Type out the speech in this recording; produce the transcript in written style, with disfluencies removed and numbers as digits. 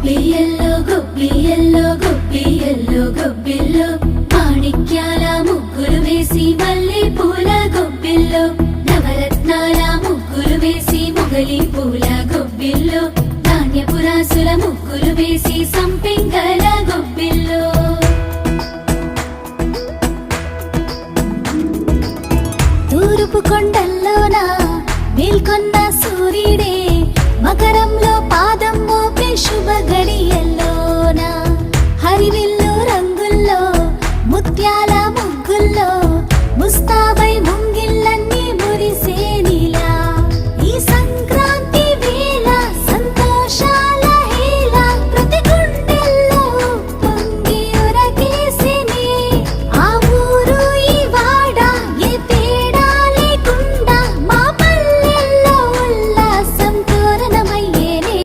గొబ్బియల్లో గొబ్బిల్లో మాణిక్యాల ముగ్గులు వేసి మల్లె పూల గొబ్బిల్లో నవరత్నాల ముగ్గులు వేసి మొగలి పూల గొబ్బిల్లో ధాన్యపురాసుల ముగ్గులు వేసి సంపెంగల గొబ్బిల్లో తూర్పు కొండల్లోన మేల్కొన్న